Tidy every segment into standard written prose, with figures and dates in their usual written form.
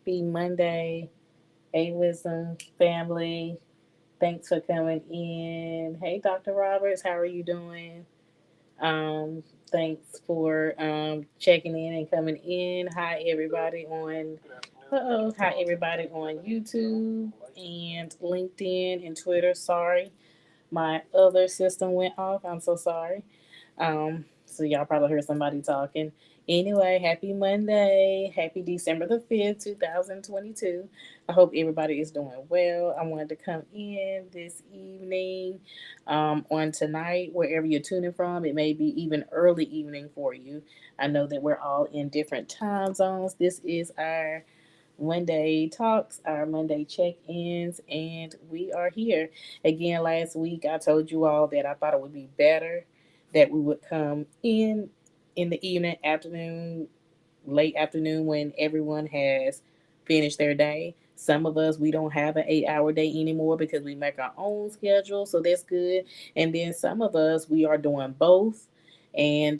Happy Monday, A Wisdom family. Thanks for coming in. Hey, Dr. Roberts, how are you doing? Thanks for checking in and coming in. Hi everybody on YouTube and LinkedIn and Twitter. Sorry, my other system went off. I'm so sorry. So y'all probably heard somebody talking. Anyway, happy Monday. Happy December the 5th, 2022. I hope everybody is doing well. I wanted to come in this evening, on tonight, wherever you're tuning from. It may be even early evening for you. I know that we're all in different time zones. This is our Monday talks, our Monday check ins, and we are here. Again, last week I told you all that I thought it would be better that we would come in the evening, afternoon, late afternoon when everyone has finished their day. Some of us we don't have an 8 hour day anymore because we make our own schedule, so that's good. And then some of us we are doing both, and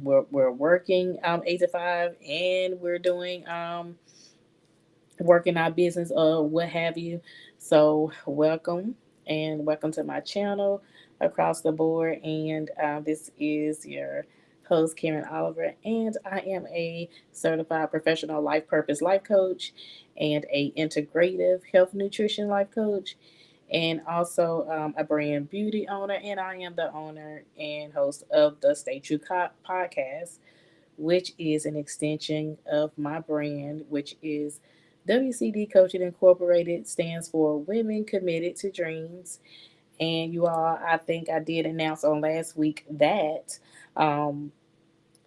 we're working 8 to 5, and we're doing working our business or what have you. So welcome and welcome to my channel across the board. And this is your host Karen Oliver, and I am a certified professional life purpose life coach and a integrative health nutrition life coach, and also a brand beauty owner. And I am the owner and host of the Stay True podcast, which is an extension of my brand, which is WCD Coaching Incorporated, stands for Women Committed to Dreams. And you all, I think I did announce on last week um,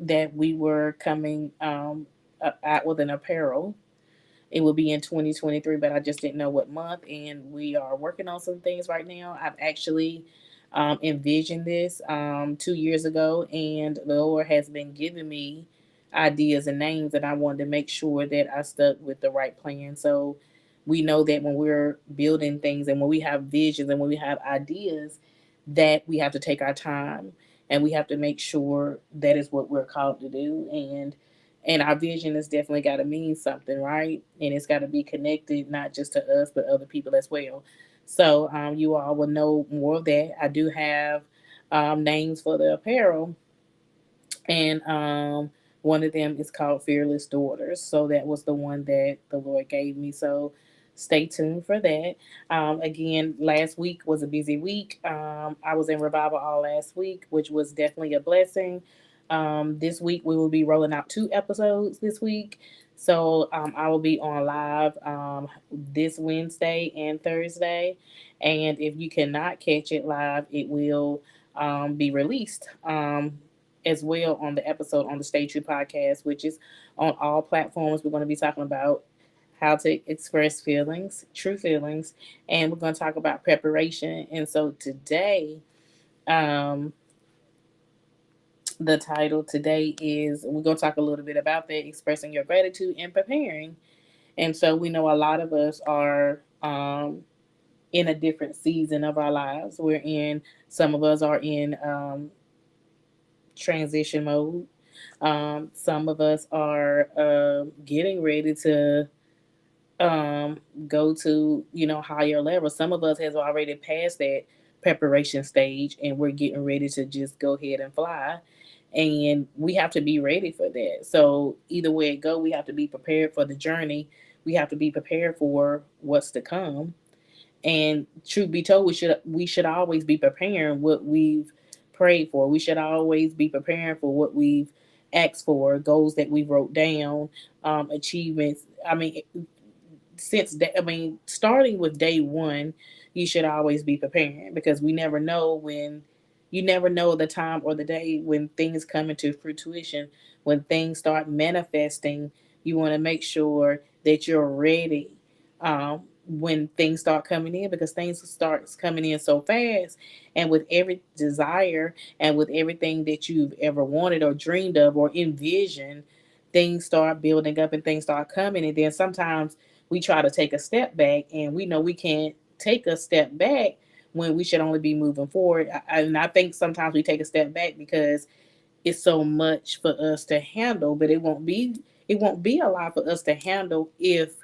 that we were coming out with an apparel. It will be in 2023, but I just didn't know what month. And we are working on some things right now. I've actually envisioned this 2 years ago, and the Lord has been giving me ideas and names, and I wanted to make sure that I stuck with the right plan. So we know that when we're building things and when we have visions and when we have ideas, that we have to take our time and we have to make sure that is what we're called to do. And our vision has definitely got to mean something, right? And it's got to be connected not just to us but other people as well. So you all will know more of that. I do have names for the apparel, and one of them is called Fearless Daughters. So that was the one that the Lord gave me. So stay tuned for that. Again, last week was a busy week. I was in revival all last week, which was definitely a blessing. This week we will be rolling out 2 episodes this week. So I will be on live this Wednesday and Thursday. And if you cannot catch it live, it will be released as well on the episode on the Stay True podcast, which is on all platforms. We're going to be talking about how to express feelings, true feelings, and we're going to talk about preparation. And so today, um, the title today is we're going to talk a little bit about that, expressing your gratitude and preparing. And so we know a lot of us are in a different season of our lives. Some of us are in transition mode. Some of us are getting ready to um, go to higher levels. Some of us has already passed that preparation stage, and we're getting ready to just go ahead and fly. And we have to be ready for that. So either way it go, we have to be prepared for the journey. We have to be prepared for what's to come. And truth be told, we should always be preparing what we've prayed for. We should always be preparing for what we've asked for, goals that we wrote down, achievements. Starting with day one, you should always be preparing because you never know the time or the day when things come into fruition, when things start manifesting. You want to make sure that you're ready when things start coming in, because things starts coming in so fast, and with every desire and with everything that you've ever wanted or dreamed of or envisioned, things start building up and things start coming. And then sometimes we try to take a step back, and we know we can't take a step back when we should only be moving forward. And I think sometimes we take a step back because it's so much for us to handle, but it won't be a lot for us to handle if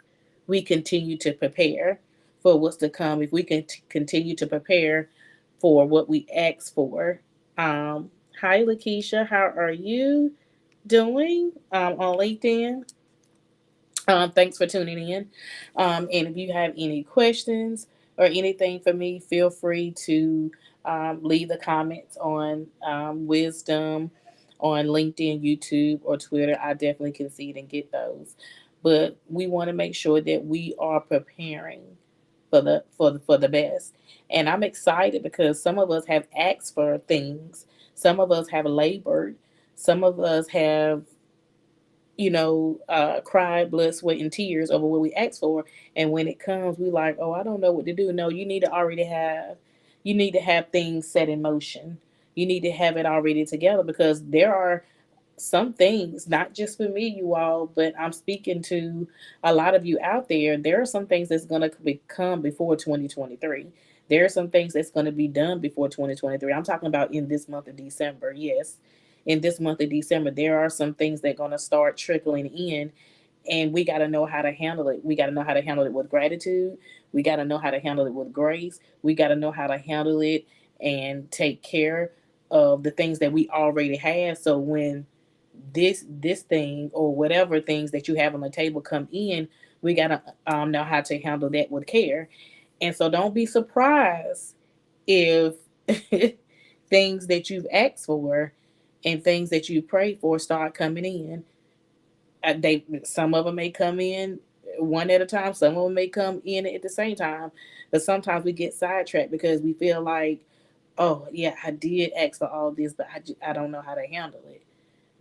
we continue to prepare for what's to come, if we can continue to prepare for what we ask for. Um, Hi, Lakeisha. How are you doing on LinkedIn? Thanks for tuning in. And if you have any questions or anything for me, feel free to leave the comments on Wisdom on LinkedIn, YouTube, or Twitter. I definitely can see it and get those. But we want to make sure that we are preparing for the best. And I'm excited because some of us have asked for things. Some of us have labored. Some of us have cried blood, sweat, and tears over what we asked for. And when it comes, we like, oh, I don't know what to do. No, you need to have things set in motion. You need to have it already together because there are some things, not just for me, you all, but I'm speaking to a lot of you out there. There are some things that's going to become before 2023. There are some things that's going to be done before 2023. I'm talking about in this month of December. Yes. In this month of December, there are some things that are going to start trickling in, and we got to know how to handle it. We got to know how to handle it with gratitude. We got to know how to handle it with grace. We got to know how to handle it and take care of the things that we already have. So when this thing or whatever things that you have on the table come in, we gotta know how to handle that with care. And so don't be surprised if things that you've asked for and things that you pray for start coming in. They Some of them may come in one at a time. Some of them may come in at the same time. But sometimes we get sidetracked because we feel like, oh yeah, I did ask for all this, but I don't know how to handle it.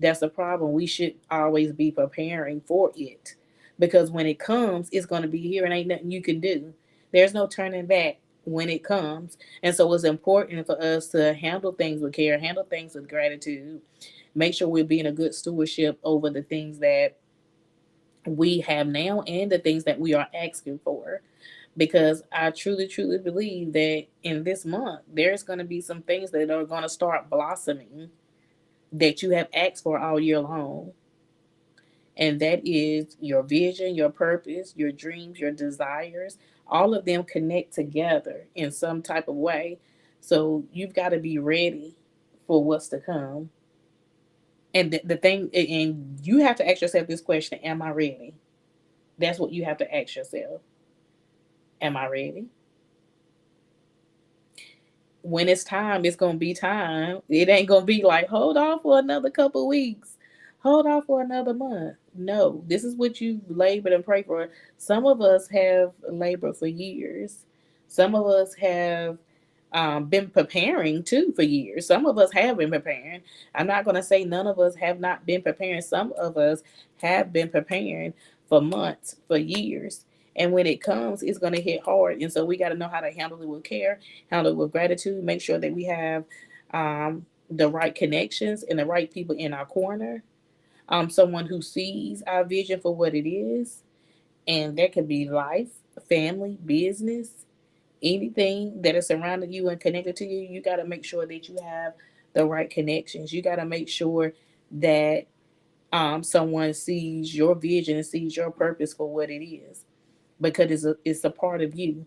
That's the problem. We should always be preparing for it because when it comes, it's going to be here and ain't nothing you can do. There's no turning back when it comes. And so it's important for us to handle things with care, handle things with gratitude, make sure we're being a good stewardship over the things that we have now and the things that we are asking for. Because I truly, truly believe that in this month, there's going to be some things that are going to start blossoming that you have asked for all year long. And that is your vision, your purpose, your dreams, your desires. All of them connect together in some type of way. So you've got to be ready for what's to come. And the thing, and you have to ask yourself this question: am I ready? That's what you have to ask yourself. Am I ready? When it's time, it's gonna be time. It ain't gonna be like, hold on for another couple weeks, hold on for another month. No, this is what you labored and prayed for. Some of us have labored for years. Some of us have been preparing too for years. Some of us have been preparing. I'm not gonna say none of us have not been preparing. Some of us have been preparing for months, for years. And when it comes, it's going to hit hard. And so we got to know how to handle it with care, handle it with gratitude, make sure that we have the right connections and the right people in our corner. Someone who sees our vision for what it is. And that could be life, family, business, anything that is surrounding you and connected to you. You got to make sure that you have the right connections. You got to make sure that someone sees your vision and sees your purpose for what it is because it's a part of you,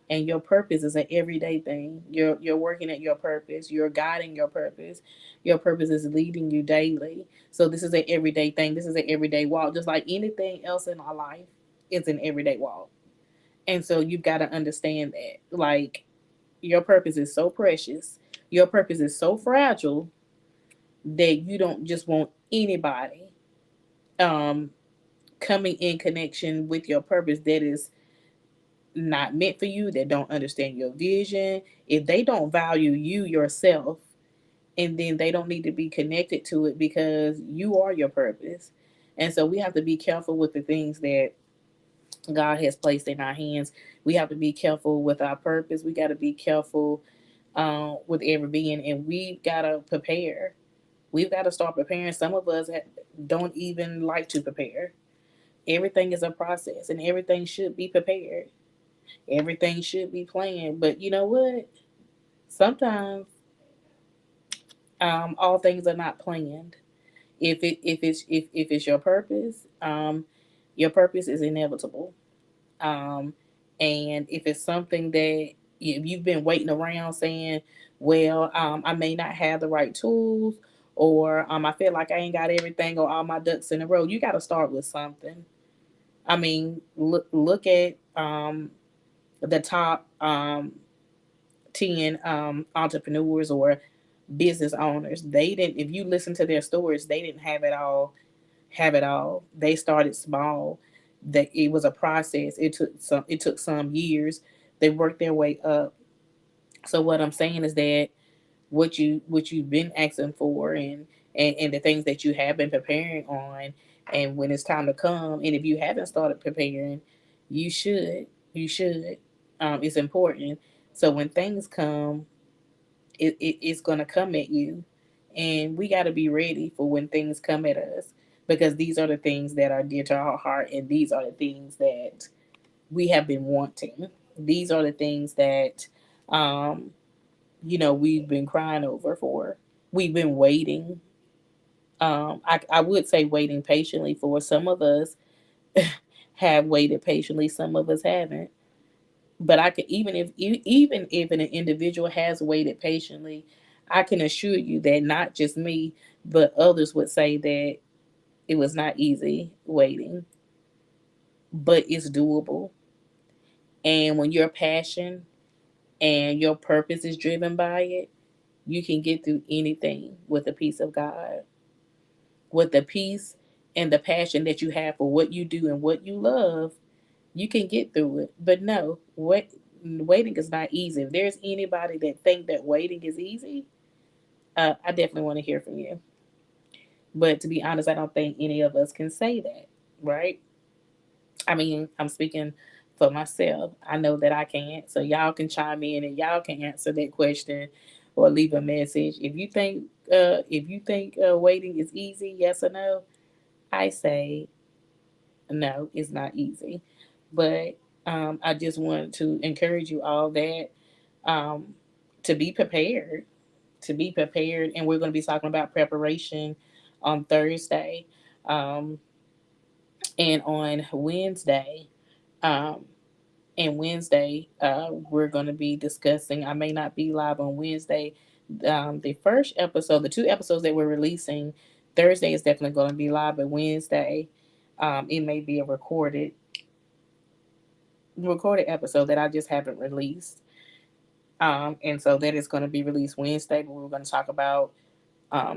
and your purpose is an everyday thing. You're working at your purpose, you're guiding your purpose is leading you daily. So this is an everyday thing, this is an everyday walk, just like anything else in our life. It's an everyday walk. And so you've got to understand that, like, your purpose is so precious, your purpose is so fragile, that you don't just want anybody um coming in connection with your purpose that is not meant for you, that don't understand your vision, if they don't value you yourself, and then they don't need to be connected to it because you are your purpose. And so we have to be careful with the things that God has placed in our hands. We have to be careful with our purpose. We got to be careful with every being, and we got to prepare. We've got to start preparing. Some of us don't even like to prepare. Everything is a process, and everything should be prepared. Everything should be planned. But you know what? Sometimes all things are not planned. If it's your purpose is inevitable. Um, and if it's something that if you've been waiting around saying, well, I may not have the right tools, or I feel like I ain't got everything or all my ducks in a row, you got to start with something. I mean, look at the top 10 entrepreneurs or business owners. They didn't. If you listen to their stories, they didn't have it all. Have it all. They started small. That it was a process. It took some. It took some years. They worked their way up. So what I'm saying is that what you've been asking for, and the things that you have been preparing on, and when it's time to come, and if you haven't started preparing, you should. You should. It's important. So when things come, it's going to come at you, and we got to be ready for when things come at us, because these are the things that are dear to our heart, and these are the things that we have been wanting. These are the things that um, we've been crying over for. We've been waiting. I would say waiting patiently for. Some of us have waited patiently, some of us haven't. But I can, even if an individual has waited patiently, I can assure you that not just me, but others would say that it was not easy waiting, but it's doable. And when your passion and your purpose is driven by it, you can get through anything with the peace of God, with the peace and the passion that you have for what you do and what you love. You can get through it. But no, waiting is not easy. If there's anybody that think that waiting is easy, I definitely want to hear from you. But to be honest, I don't think any of us can say that, right? I mean, I'm speaking for myself. I know that I can't. So y'all can chime in and y'all can answer that question or leave a message. If you think waiting is easy, yes or no, I say no, it's not easy. But I just want to encourage you all that um, to be prepared, and we're going to be talking about preparation on Thursday, um, and on Wednesday. Um, and Wednesday, we're going to be discussing. I may not be live on Wednesday. The first episode, the two episodes that we're releasing Thursday is definitely going to be live, but Wednesday, it may be a recorded episode that I just haven't released. And so that is going to be released Wednesday, but we're going to talk about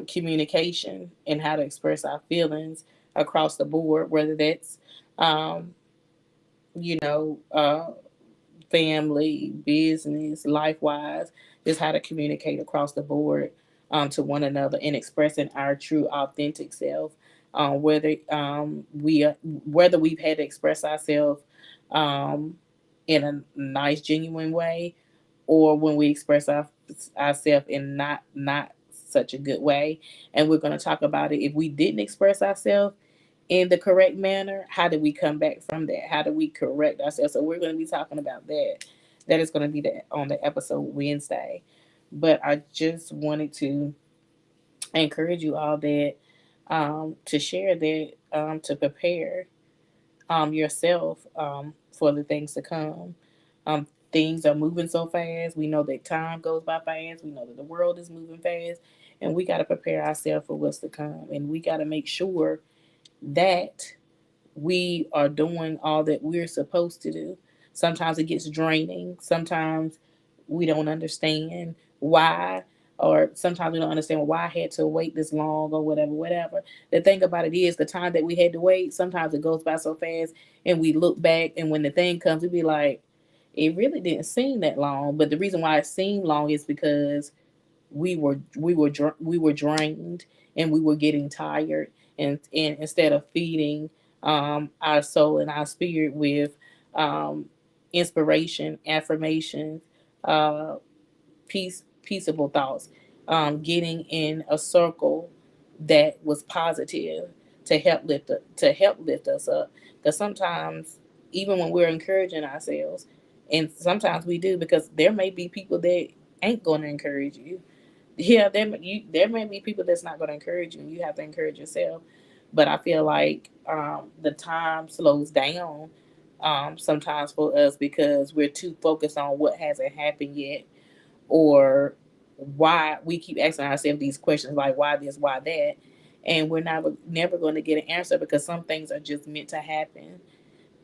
communication and how to express our feelings across the board, whether that's, um, you know, family, business, life wise, just how to communicate across the board to one another and expressing our true, authentic self. Whether we've had to express ourselves um, in a nice, genuine way, or when we express ourselves in not such a good way. And we're going to talk about it. If we didn't express ourselves in the correct manner, how do we come back from that? How do we correct ourselves? So we're going to be talking about that. That is going to be on the episode Wednesday. But I just wanted to encourage you all that to share that, to prepare yourself for the things to come. Um, Things are moving so fast. We know that time goes by fast. We know that the world is moving fast, and we got to prepare ourselves for what's to come. And we got to make sure that we are doing all that we're supposed to do. Sometimes it gets draining. Sometimes we don't understand why, or sometimes we don't understand why I had to wait this long, or whatever, whatever. The thing about it is, the time that we had to wait, sometimes it goes by so fast, and we look back, and when the thing comes, we be like, it really didn't seem that long. But the reason why it seemed long is because we were drained, and we were getting tired, and instead of feeding our soul and our spirit with um, inspiration, affirmation, uh, peaceable thoughts, getting in a circle that was positive to help lift us up. Because sometimes, even when we're encouraging ourselves, and sometimes we do, because there may be people that ain't going to encourage you. Yeah, there may be people that's not going to encourage you, and you have to encourage yourself. But I feel like the time slows down sometimes for us because we're too focused on what hasn't happened yet, or why we keep asking ourselves these questions like why this, why that, and we're never going to get an answer because some things are just meant to happen,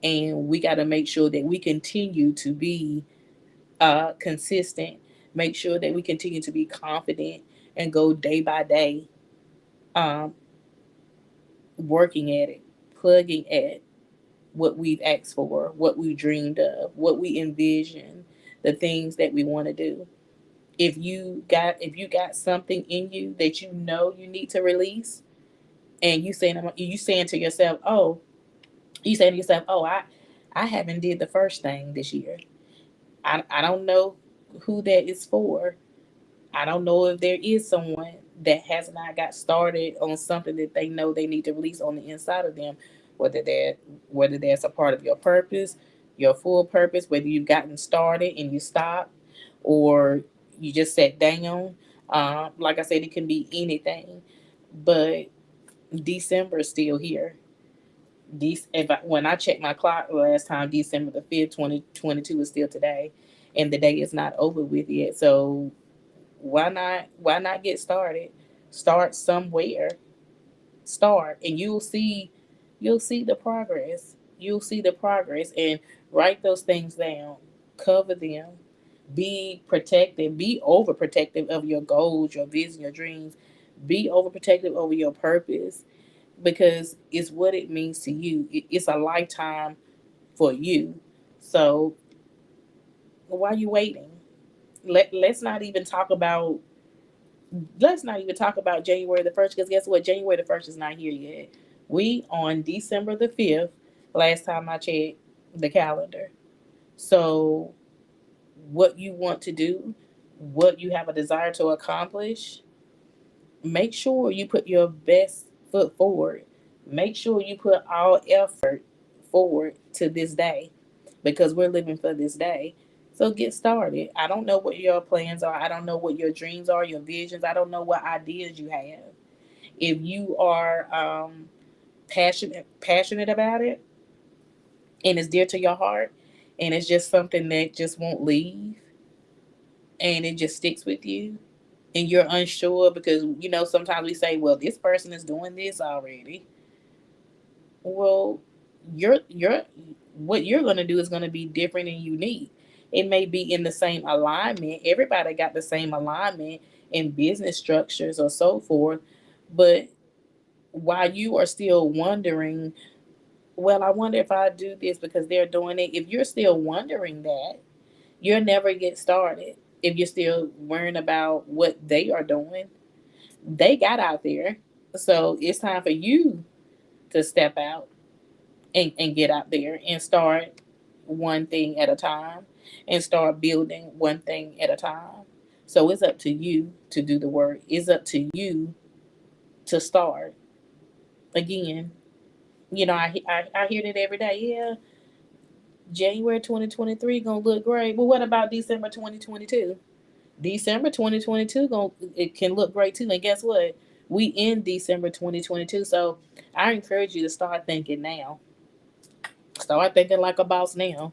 and we got to make sure that we continue to be consistent, make sure that we continue to be confident and go day by day, um, working at it, plugging at what we've asked for, what we dreamed of, what we envision, the things that we want to do. If you got something in you that you know you need to release, and you saying to yourself, I haven't did the first thing this year. I don't know who that is for. I don't know if there is someone that has not got started on something that they know they need to release on the inside of them, whether that whether that's a part of your purpose, your full purpose, whether you've gotten started and you stopped, or you just sat down. Like I said, it can be anything, but December is still here. When I checked my clock last time, December 2022 is still today, and the day is not over with yet. So why not get started? Start somewhere. Start, and you'll see the progress. You'll see the progress, and write those things down. Cover them. Be protective. Be overprotective of your goals, your vision, your dreams. Be overprotective over your purpose, because it's what it means to you. It's a lifetime for you. So why are you waiting? Let's not even talk about January 1st, because guess what? January 1st is not here yet. We on December 5th, last time I checked the calendar. So what you want to do, what you have a desire to accomplish, make sure you put your best foot forward. Make sure you put all effort forward to this day, because we're living for this day. So get started. I don't know what your plans are. I don't know what your dreams are, your visions. I don't know what ideas you have. If you are passionate about it, and it's dear to your heart, and it's just something that just won't leave, and it just sticks with you, and you're unsure because sometimes we say, well, this person is doing this already. Well, you're what you're going to do is going to be different and unique. It may be in the same alignment. Everybody got the same alignment in business structures or so forth, but while you are still wondering, well, I wonder if I do this because they're doing it. If you're still wondering that, you'll never get started. If you're still worrying about what they are doing, they got out there. So it's time for you to step out and get out there and start one thing at a time, and start building one thing at a time. So it's up to you to do the work. It's up to you to start. Again, I hear that every day. Yeah, January 2023 gonna look great. But what about December 2022? December 2022 it can look great too. And guess what? We in December 2022. So I encourage you to start thinking now. Start thinking like a boss now.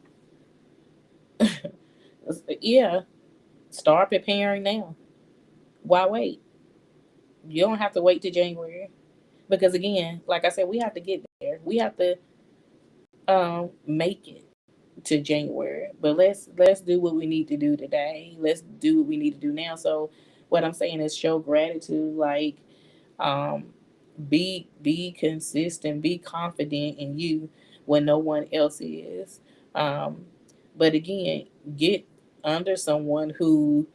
Yeah, start preparing now. Why wait? You don't have to wait till January, because again, like I said, we have to get there. We have to make it to January. But let's do what we need to do today. Let's do what we need to do now. So what I'm saying is show gratitude. Like, um, be consistent. Be confident in you when no one else is. Um, but again, get under someone who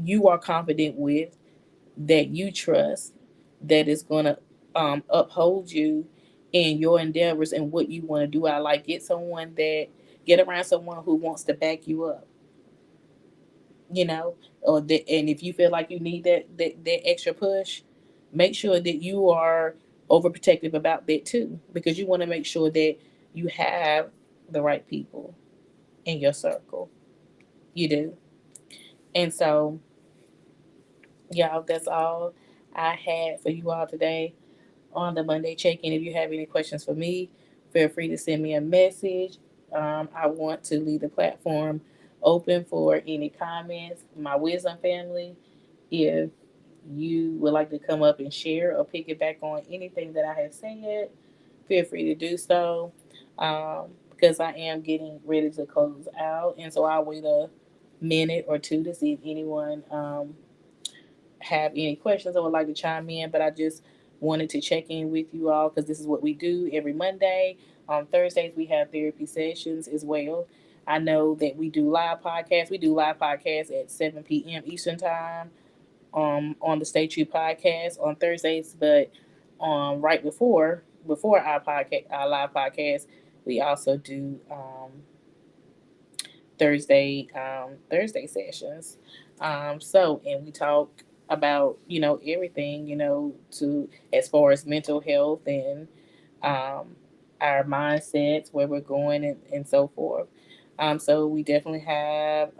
you are confident with, that you trust, that is going to uphold you in your endeavors and what you want to do. I like get around someone who wants to back you up, you know, and if you feel like you need that extra push, make sure that you are overprotective about that too, because you want to make sure that you have the right people in your circle. You do. And so, y'all, that's all I had for you all today on the Monday check in. If you have any questions for me, feel free to send me a message. I want to leave the platform open for any comments. My wisdom family, if you would like to come up and share or piggyback on anything that I have said, feel free to do so. Because I am getting ready to close out, and so I'll wait a minute or two to see if anyone have any questions or would like to chime in. But I just wanted to check in with you all because this is what we do every Monday. On Thursdays, we have therapy sessions as well. I know that we do live podcasts. We do live podcasts at 7 p.m. Eastern Time on the Stay True podcast on Thursdays, but right before our live podcast, we also do Thursday sessions. And we talk about everything to as far as mental health and um, our mindsets, where we're going, and so forth. So we definitely have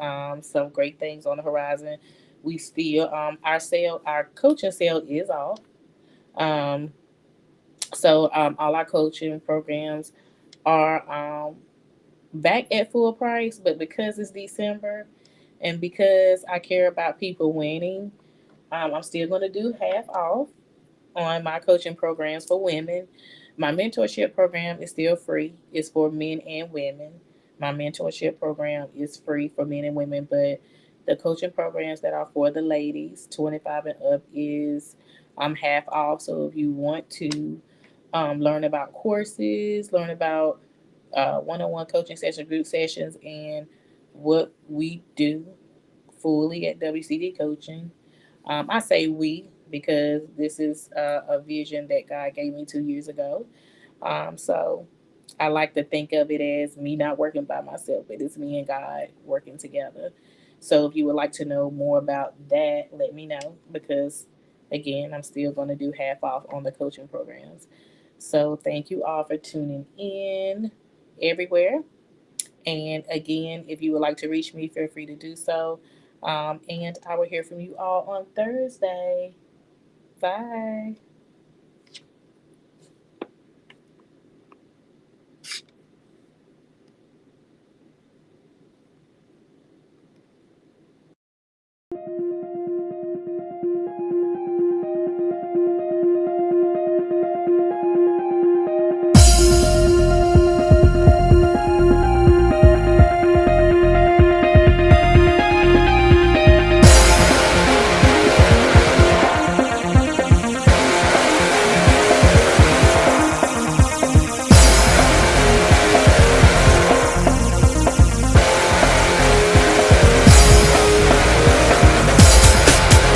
some great things on the horizon. We still our coaching sale is off. Um, all our coaching programs are back at full price, but because it's December and because I care about people winning, I'm still going to do half off on my coaching programs for women. My mentorship program is still free. It's for men and women. My mentorship program is free for men and women, but the coaching programs that are for the ladies, 25 and up, is half off. So if you want to learn about courses, learn about one-on-one coaching sessions, group sessions, and what we do fully at WCD Coaching. I say we because this is a vision that God gave me 2 years ago. So I like to think of it as me not working by myself, but it's me and God working together. So if you would like to know more about that, let me know because, again, I'm still going to do half off on the coaching programs. So thank you all for tuning in everywhere. And again, if you would like to reach me, feel free to do so. And I will hear from you all on Thursday. Bye.